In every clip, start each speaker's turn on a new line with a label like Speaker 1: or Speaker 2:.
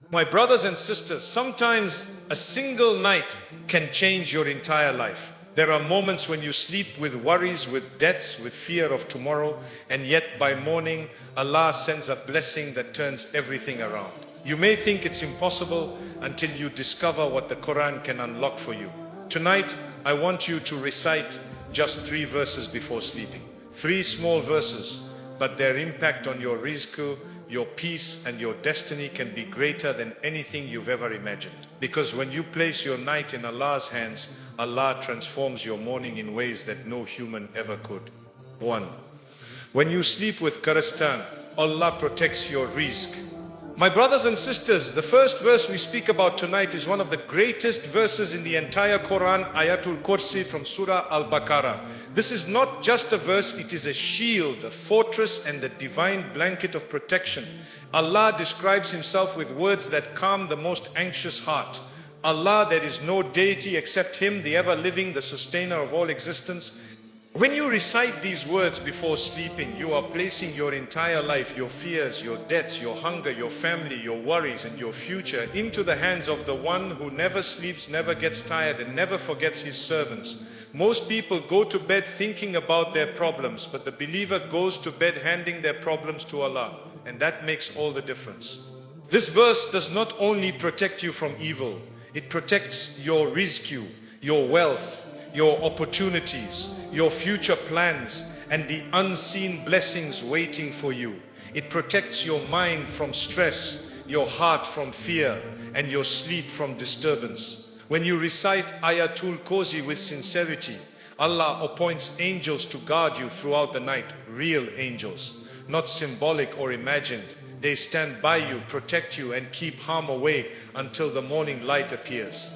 Speaker 1: My brothers and sisters, sometimes a single night can change your entire life. There are moments when you sleep with worries, with debts, with fear of tomorrow, and yet by morning, Allah sends a blessing that turns everything around. You may think it's impossible until you discover what the Quran can unlock for you. Tonight, I want you to recite just 3 verses before sleeping. 3 small verses, but their impact on your rizq, your peace and your destiny can be greater than anything you've ever imagined. Because when you place your night in Allah's hands, Allah transforms your morning in ways that no human ever could. 1. When you sleep with Karistan, Allah protects your rizq. My brothers and sisters, the first verse we speak about tonight is one of the greatest verses in the entire Quran, Ayatul Kursi from Surah Al-Baqarah. This is not just a verse, it is a shield, a fortress and the divine blanket of protection. Allah describes himself with words that calm the most anxious heart. Allah, there is no deity except Him, the ever-living, the sustainer of all existence. When you recite these words before sleeping, you are placing your entire life, your fears, your debts, your hunger, your family, your worries and your future into the hands of the one who never sleeps, never gets tired and never forgets his servants. Most people go to bed thinking about their problems, but the believer goes to bed handing their problems to Allah, and that makes all the difference. This verse does not only protect you from evil, it protects your rizq, your wealth, your opportunities, your future plans, and the unseen blessings waiting for you. It protects your mind from stress, your heart from fear, and your sleep from disturbance. When you recite Ayatul Kursi with sincerity, Allah appoints angels to guard you throughout the night, real angels, not symbolic or imagined. They stand by you, protect you, and keep harm away until the morning light appears.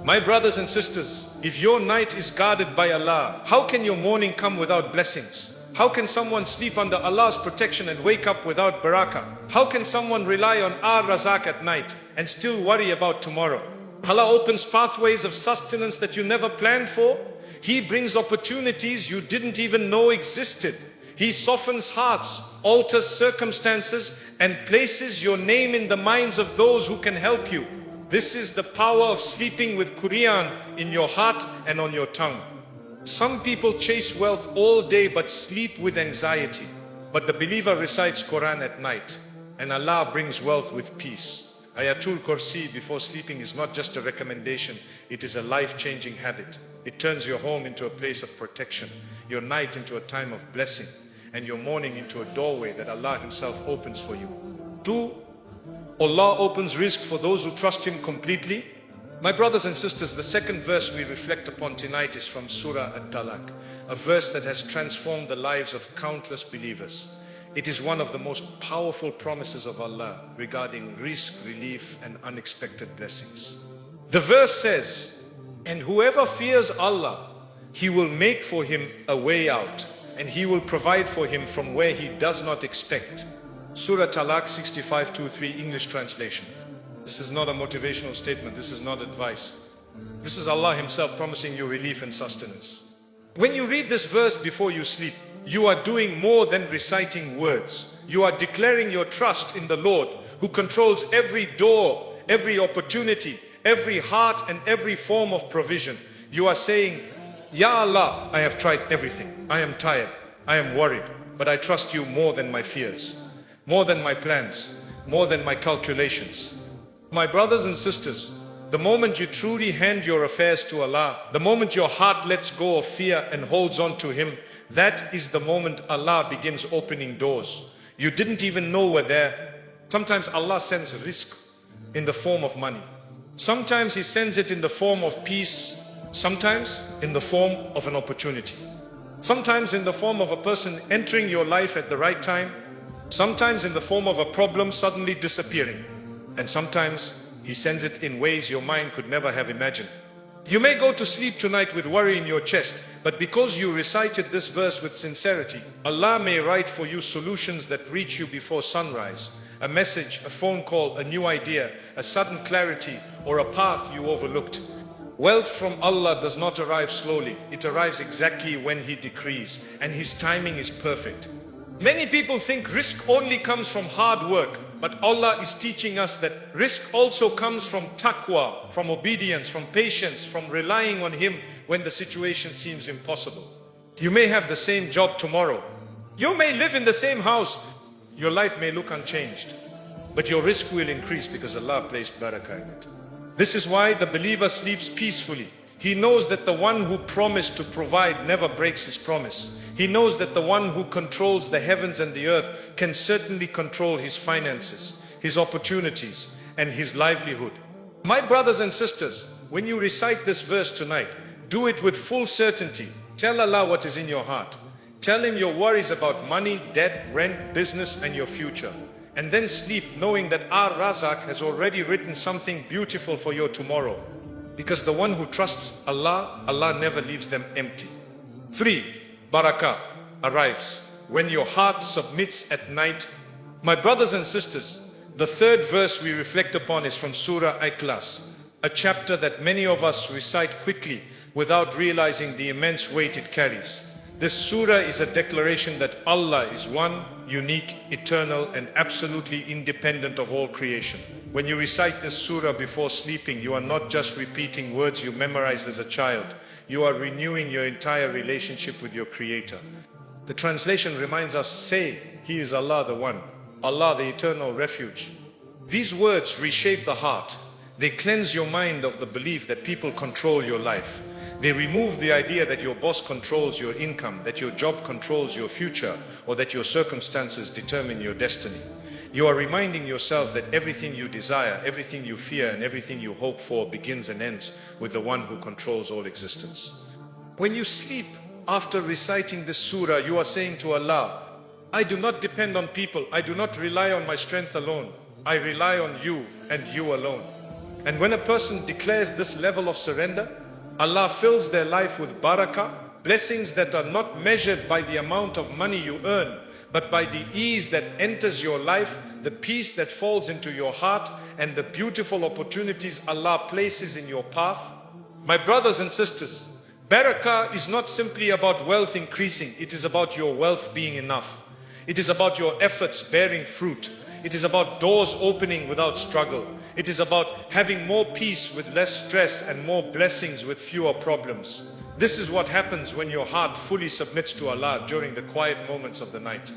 Speaker 1: My brothers and sisters, if your night is guarded by Allah, how can your morning come without blessings? How can someone sleep under Allah's protection and wake up without barakah? How can someone rely on Razaq at night and still worry about tomorrow? Allah opens pathways of sustenance that you never planned for. He brings opportunities you didn't even know existed. He softens hearts, alters circumstances, and places your name in the minds of those who can help you. This is the power of sleeping with Quran in your heart and on your tongue. Some people chase wealth all day but sleep with anxiety. But the believer recites Quran at night and Allah brings wealth with peace. Ayatul Kursi before sleeping is not just a recommendation, it is a life-changing habit. It turns your home into a place of protection, your night into a time of blessing, and your morning into a doorway that Allah Himself opens for you. 2. Allah opens rizq for those who trust Him completely. My brothers and sisters, the second verse we reflect upon tonight is from Surah At-Talaq, a verse that has transformed the lives of countless believers. It is one of the most powerful promises of Allah regarding rizq, relief and unexpected blessings. The verse says, "And whoever fears Allah, He will make for him a way out, and He will provide for him from where he does not expect." Surah Talaq 65:2-3 English translation. This is not a motivational statement, this is not advice. This is Allah Himself promising you relief and sustenance. When you read this verse before you sleep, you are doing more than reciting words. You are declaring your trust in the Lord who controls every door, every opportunity, every heart and every form of provision. You are saying, "Ya Allah, I have tried everything. I am tired, I am worried, but I trust you more than my fears, more than my plans, more than my calculations." My brothers and sisters, the moment you truly hand your affairs to Allah, the moment your heart lets go of fear and holds on to Him, that is the moment Allah begins opening doors you didn't even know were there. Sometimes Allah sends rizq in the form of money. Sometimes He sends it in the form of peace. Sometimes in the form of an opportunity. Sometimes in the form of a person entering your life at the right time. Sometimes in the form of a problem suddenly disappearing. And sometimes He sends it in ways your mind could never have imagined. You may go to sleep tonight with worry in your chest, but because you recited this verse with sincerity, Allah may write for you solutions that reach you before sunrise. A message, a phone call, a new idea, a sudden clarity, or a path you overlooked. Wealth from Allah does not arrive slowly. It arrives exactly when He decrees, and His timing is perfect. Many people think rizq only comes from hard work, But Allah is teaching us that rizq also comes from taqwa, from obedience, from patience, from relying on Him when the situation seems impossible. You may have the same job tomorrow. You may live in the same house. Your life may look unchanged, but your rizq will increase because Allah placed barakah in it. This is why the believer sleeps peacefully. He knows that the one who promised to provide never breaks his promise. He knows that the one who controls the heavens and the earth can certainly control his finances, his opportunities, and his livelihood. My brothers and sisters, when you recite this verse tonight, do it with full certainty. Tell Allah what is in your heart. Tell Him your worries about money, debt, rent, business, and your future. And then sleep knowing that our Razak has already written something beautiful for your tomorrow. Because the one who trusts Allah, Allah never leaves them empty. 3. Barakah arrives when your heart submits at night. My brothers and sisters, the third verse we reflect upon is from Surah Ayat, a chapter that many of us recite quickly without realizing the immense weight it carries. This surah is a declaration that Allah is one, unique, eternal, and absolutely independent of all creation. When you recite this surah before sleeping, you are not just repeating words you memorized as a child. You are renewing your entire relationship with your Creator. The translation reminds us, say, He is Allah the One, Allah the Eternal Refuge. These words reshape the heart. They cleanse your mind of the belief that people control your life. They remove the idea that your boss controls your income, that your job controls your future, or that your circumstances determine your destiny. You are reminding yourself that everything you desire, everything you fear, and everything you hope for begins and ends with the one who controls all existence. When you sleep after reciting this surah, you are saying to Allah, I do not depend on people. I do not rely on my strength alone. I rely on you and you alone. And when a person declares this level of surrender, Allah fills their life with barakah, blessings that are not measured by the amount of money you earn, but by the ease that enters your life, the peace that falls into your heart, and the beautiful opportunities Allah places in your path. My brothers and sisters, barakah is not simply about wealth increasing. It is about your wealth being enough. It is about your efforts bearing fruit. It is about doors opening without struggle. It is about having more peace with less stress and more blessings with fewer problems. This is what happens when your heart fully submits to Allah during the quiet moments of the night.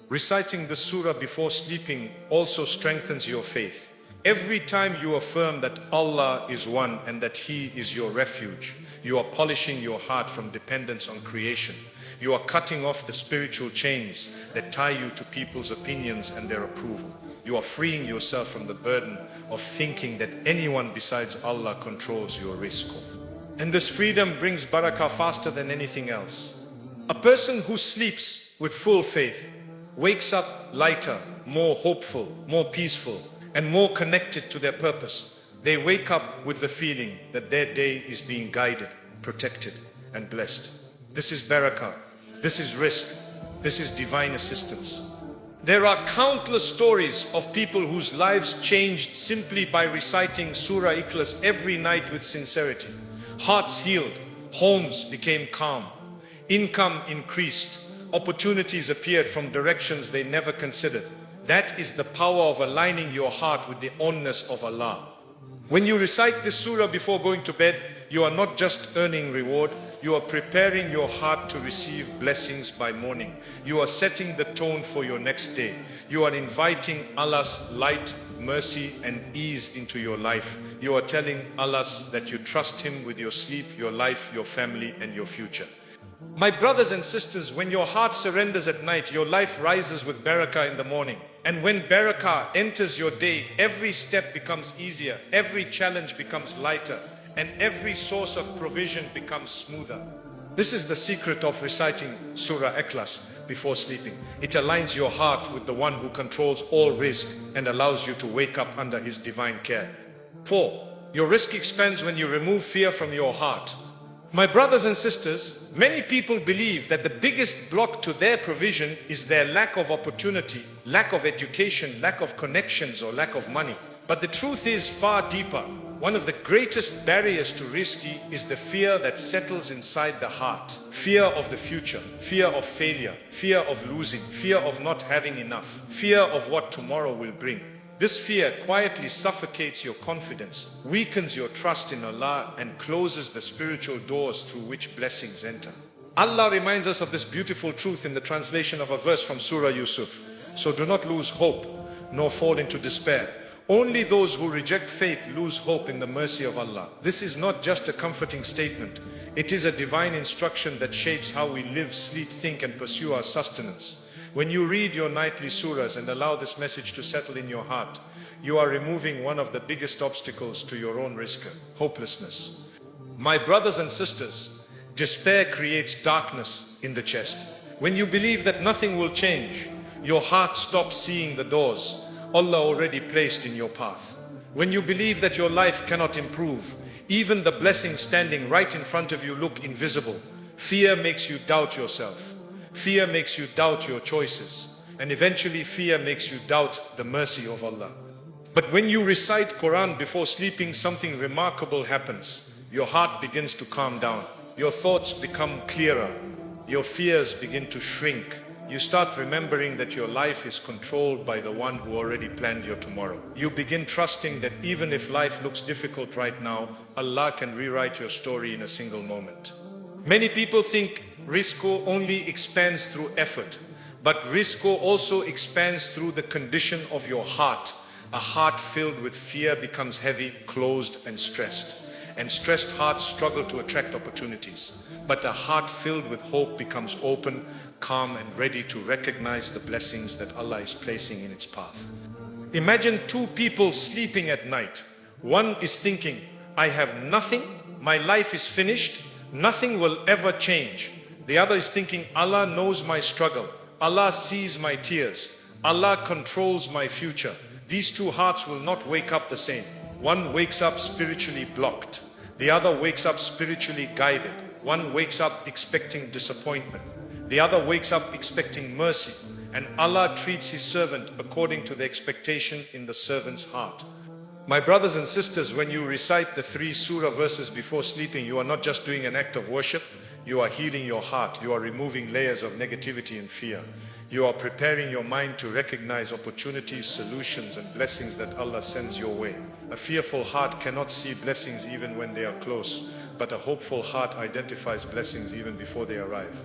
Speaker 1: Reciting the surah before sleeping also strengthens your faith. Every time you affirm that Allah is one and that He is your refuge, you are polishing your heart from dependence on creation. You are cutting off the spiritual chains that tie you to people's opinions and their approval. You are freeing yourself from the burden of thinking that anyone besides Allah controls your rizq. And this freedom brings barakah faster than anything else. A person who sleeps with full faith wakes up lighter, more hopeful, more peaceful, and more connected to their purpose. They wake up with the feeling that their day is being guided, protected, and blessed. This is barakah. This is rizq. This is divine assistance. There are countless stories of people whose lives changed simply by reciting Surah Ikhlas every night with sincerity. Hearts healed, homes became calm, income increased, opportunities appeared from directions they never considered. That is the power of aligning your heart with the ownness of Allah. When you recite this surah before going to bed, you are not just earning reward, you are preparing your heart to receive blessings by morning. You are setting the tone for your next day. You are inviting Allah's light, mercy, and ease into your life. You are telling Allah that you trust Him with your sleep, your life, your family, and your future. My brothers and sisters, when your heart surrenders at night, your life rises with barakah in the morning. And when barakah enters your day, every step becomes easier, every challenge becomes lighter, and every source of provision becomes smoother. This is the secret of reciting Surah Ikhlas before sleeping. It aligns your heart with the one who controls all rizq and allows you to wake up under His divine care. 4. Your rizq expands when you remove fear from your heart. My brothers and sisters, many people believe that the biggest block to their provision is their lack of opportunity, lack of education, lack of connections, or lack of money. But the truth is far deeper. One of the greatest barriers to rizq is the fear that settles inside the heart. Fear of the future, fear of failure, fear of losing, fear of not having enough, fear of what tomorrow will bring. This fear quietly suffocates your confidence, weakens your trust in Allah, and closes the spiritual doors through which blessings enter. Allah reminds us of this beautiful truth in the translation of a verse from Surah Yusuf. So do not lose hope, nor fall into despair. Only those who reject faith lose hope in the mercy of Allah. This is not just a comforting statement. It is a divine instruction that shapes how we live, sleep, think, and pursue our sustenance. When you read your nightly surahs and allow this message to settle in your heart, you are removing one of the biggest obstacles to your own rizq, hopelessness. My brothers and sisters, despair creates darkness in the chest. When you believe that nothing will change, your heart stops seeing the doors Allah already placed in your path. When you believe that your life cannot improve, even the blessings standing right in front of you look invisible. Fear makes you doubt yourself. Fear makes you doubt your choices. And eventually fear makes you doubt the mercy of Allah. But when you recite Quran before sleeping, something remarkable happens. Your heart begins to calm down. Your thoughts become clearer. Your fears begin to shrink. You start remembering that your life is controlled by the one who already planned your tomorrow. You begin trusting that even if life looks difficult right now, Allah can rewrite your story in a single moment. Many people think Rizq only expands through effort, but Rizq also expands through the condition of your heart. A heart filled with fear becomes heavy, closed, and stressed. And stressed hearts struggle to attract opportunities. But a heart filled with hope becomes open, calm, and ready to recognize the blessings that Allah is placing in its path. Imagine two people sleeping at night. One is thinking, I have nothing, my life is finished, nothing will ever change. The other is thinking, Allah knows my struggle, Allah sees my tears, Allah controls my future. These two hearts will not wake up the same. One wakes up spiritually blocked. The other wakes up spiritually guided. One wakes up expecting disappointment. The other wakes up expecting mercy. And Allah treats His servant according to the expectation in the servant's heart. My brothers and sisters, when you recite the 3 surah verses before sleeping, you are not just doing an act of worship. You are healing your heart. You are removing layers of negativity and fear. You are preparing your mind to recognize opportunities, solutions, and blessings that Allah sends your way. A fearful heart cannot see blessings even when they are close, but a hopeful heart identifies blessings even before they arrive.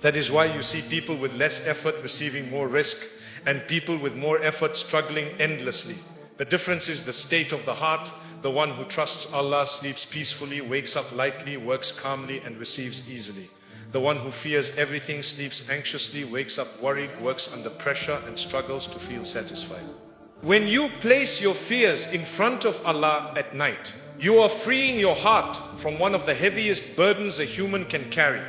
Speaker 1: That is why you see people with less effort receiving more rizq, and people with more effort struggling endlessly. The difference is the state of the heart. The one who trusts Allah sleeps peacefully, wakes up lightly, works calmly, and receives easily. The one who fears everything sleeps anxiously, wakes up worried, works under pressure, and struggles to feel satisfied. When you place your fears in front of Allah at night, you are freeing your heart from one of the heaviest burdens a human can carry.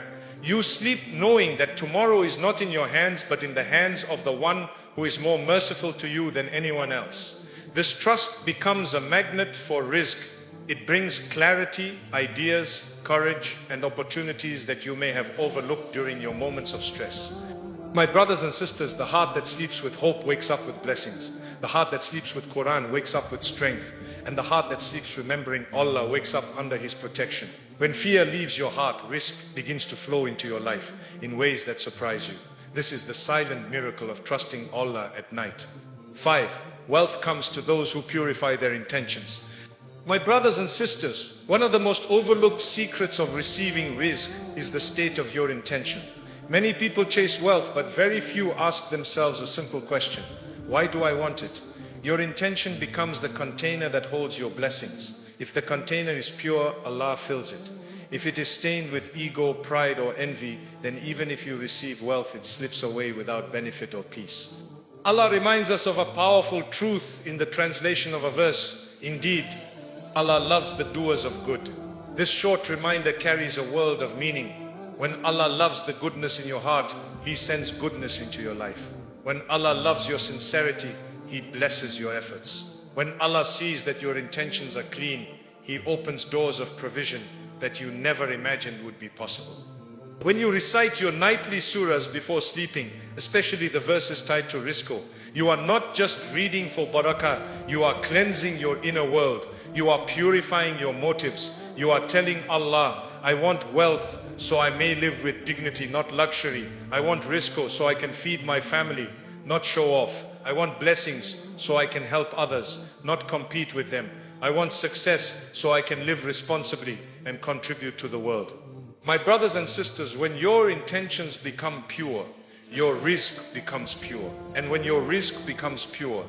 Speaker 1: You sleep knowing that tomorrow is not in your hands, but in the hands of the one who is more merciful to you than anyone else. This trust becomes a magnet for rizq. It brings clarity, ideas, courage, and opportunities that you may have overlooked during your moments of stress. My brothers and sisters, the heart that sleeps with hope wakes up with blessings. The heart that sleeps with Quran wakes up with strength. And the heart that sleeps remembering Allah wakes up under His protection. When fear leaves your heart, rizq begins to flow into your life in ways that surprise you. This is the silent miracle of trusting Allah at night. 5. Wealth comes to those who purify their intentions. My brothers and sisters, one of the most overlooked secrets of receiving rizq is the state of your intention. Many people chase wealth, but very few ask themselves a simple question. Why do I want it? Your intention becomes the container that holds your blessings. If the container is pure, Allah fills it. If it is stained with ego, pride, or envy, then even if you receive wealth, it slips away without benefit or peace. Allah reminds us of a powerful truth in the translation of a verse. Indeed, Allah loves the doers of good. This short reminder carries a world of meaning. When Allah loves the goodness in your heart, He sends goodness into your life. When Allah loves your sincerity, He blesses your efforts. When Allah sees that your intentions are clean, He opens doors of provision that you never imagined would be possible. When you recite your nightly surahs before sleeping, especially the verses tied to rizq, you are not just reading for barakah, you are cleansing your inner world. You are purifying your motives. You are telling Allah, I want wealth so I may live with dignity, not luxury. I want rizq so I can feed my family, not show off. I want blessings so I can help others, not compete with them. I want success so I can live responsibly and contribute to the world. My brothers and sisters, when your intentions become pure, your rizq becomes pure. And when your rizq becomes pure,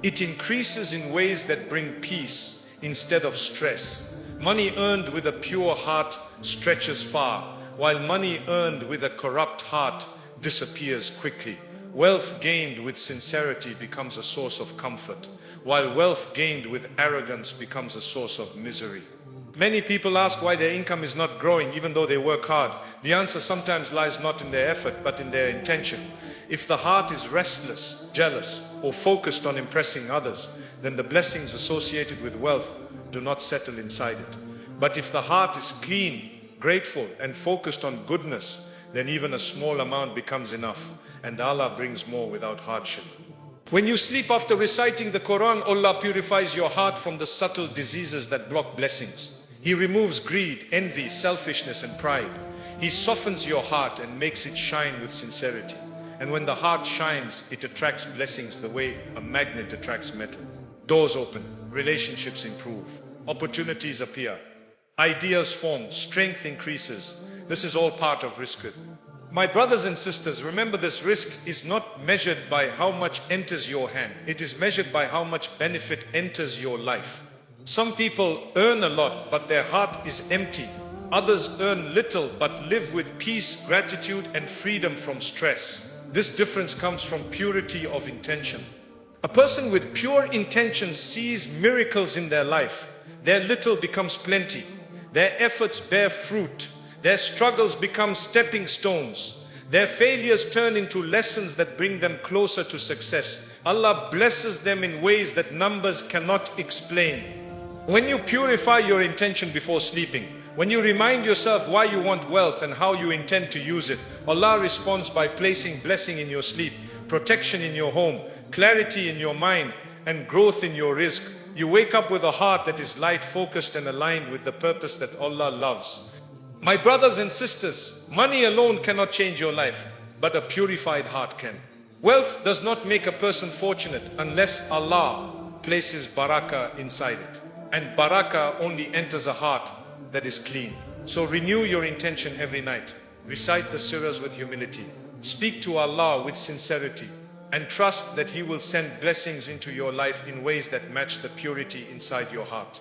Speaker 1: it increases in ways that bring peace instead of stress. Money earned with a pure heart stretches far, while money earned with a corrupt heart disappears quickly. Wealth gained with sincerity becomes a source of comfort, while wealth gained with arrogance becomes a source of misery. Many people ask why their income is not growing even though they work hard. The answer sometimes lies not in their effort but in their intention. If the heart is restless, jealous, or focused on impressing others, then the blessings associated with wealth do not settle inside it. But if the heart is clean, grateful, and focused on goodness, then even a small amount becomes enough, and Allah brings more without hardship. When you sleep after reciting the Quran, Allah purifies your heart from the subtle diseases that block blessings. He removes greed, envy, selfishness, and pride. He softens your heart and makes it shine with sincerity. And when the heart shines, it attracts blessings the way a magnet attracts metal. Doors open, relationships improve, opportunities appear, ideas form, strength increases. This is all part of rizq. My brothers and sisters, remember this rizq is not measured by how much enters your hand. It is measured by how much benefit enters your life. Some people earn a lot, but their heart is empty. Others earn little, but live with peace, gratitude, and freedom from stress. This difference comes from purity of intention. A person with pure intention sees miracles in their life. Their little becomes plenty. Their efforts bear fruit. Their struggles become stepping stones. Their failures turn into lessons that bring them closer to success. Allah blesses them in ways that numbers cannot explain. When you purify your intention before sleeping, when you remind yourself why you want wealth and how you intend to use it, Allah responds by placing blessing in your sleep, protection in your home, clarity in your mind, and growth in your rizq. You wake up with a heart that is light, focused, and aligned with the purpose that Allah loves. My brothers and sisters, money alone cannot change your life, but a purified heart can. Wealth does not make a person fortunate unless Allah places barakah inside it. And barakah only enters a heart that is clean. So renew your intention every night. Recite the surahs with humility. Speak to Allah with sincerity. And trust that He will send blessings into your life in ways that match the purity inside your heart.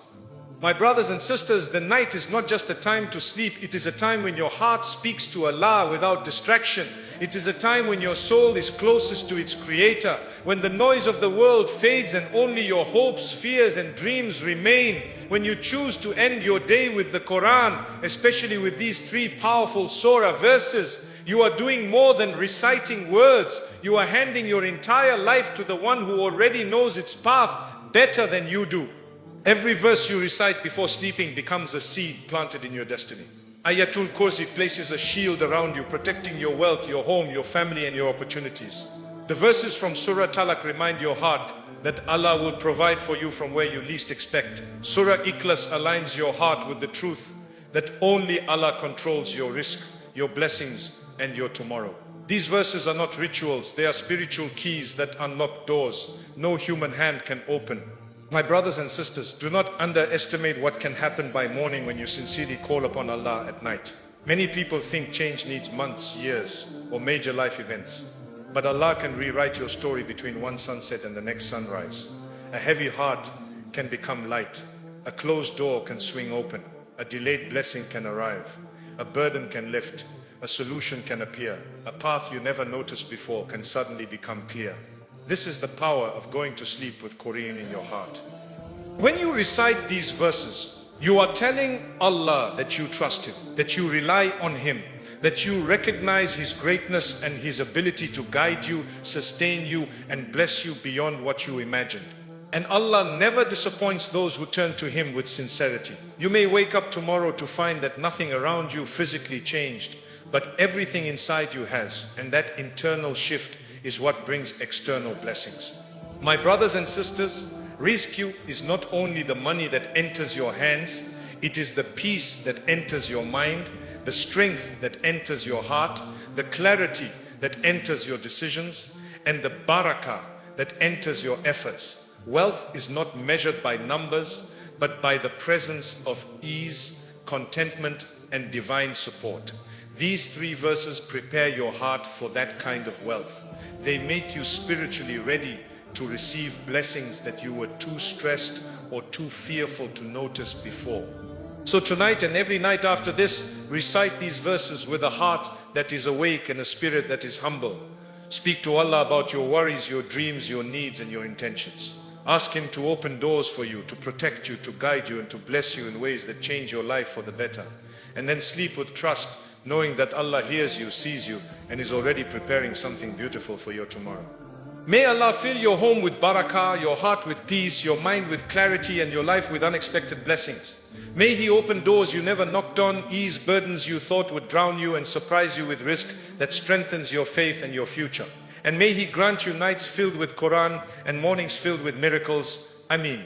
Speaker 1: My brothers and sisters, the night is not just a time to sleep. It is a time when your heart speaks to Allah without distraction. It is a time when your soul is closest to its Creator, when the noise of the world fades and only your hopes, fears, and dreams remain. When you choose to end your day with the Quran, especially with these 3 powerful surah verses, you are doing more than reciting words. You are handing your entire life to the one who already knows its path better than you do. Every verse you recite before sleeping becomes a seed planted in your destiny. Ayatul Kursi places a shield around you, protecting your wealth, your home, your family, and your opportunities. The verses from Surah Talaq remind your heart that Allah will provide for you from where you least expect. Surah Ikhlas aligns your heart with the truth that only Allah controls your rizq, your blessings, and your tomorrow. These verses are not rituals, they are spiritual keys that unlock doors no human hand can open. My brothers and sisters, do not underestimate what can happen by morning when you sincerely call upon Allah at night. Many people think change needs months, years, or major life events. But Allah can rewrite your story between one sunset and the next sunrise. A heavy heart can become light. A closed door can swing open. A delayed blessing can arrive. A burden can lift. A solution can appear. A path you never noticed before can suddenly become clear. This is the power of going to sleep with Quran in your heart. When you recite these verses, you are telling Allah that you trust Him, that you rely on Him, that you recognize His greatness and His ability to guide you, sustain you, and bless you beyond what you imagined. And Allah never disappoints those who turn to Him with sincerity. You may wake up tomorrow to find that nothing around you physically changed, but everything inside you has, and that internal shift is what brings external blessings. My brothers and sisters, rizq is not only the money that enters your hands, it is the peace that enters your mind, the strength that enters your heart, the clarity that enters your decisions, and the barakah that enters your efforts. Wealth is not measured by numbers, but by the presence of ease, contentment, and divine support. These 3 verses prepare your heart for that kind of wealth. They make you spiritually ready to receive blessings that you were too stressed or too fearful to notice before. So tonight and every night after this, recite these verses with a heart that is awake and a spirit that is humble. Speak to Allah about your worries, your dreams, your needs, and your intentions. Ask Him to open doors for you, to protect you, to guide you, and to bless you in ways that change your life for the better. And then sleep with trust, knowing that Allah hears you, sees you, and is already preparing something beautiful for your tomorrow. May Allah fill your home with barakah, your heart with peace, your mind with clarity, and your life with unexpected blessings. May He open doors you never knocked on, ease burdens you thought would drown you, and surprise you with rizq that strengthens your faith and your future. And may He grant you nights filled with Quran and mornings filled with miracles. Ameen.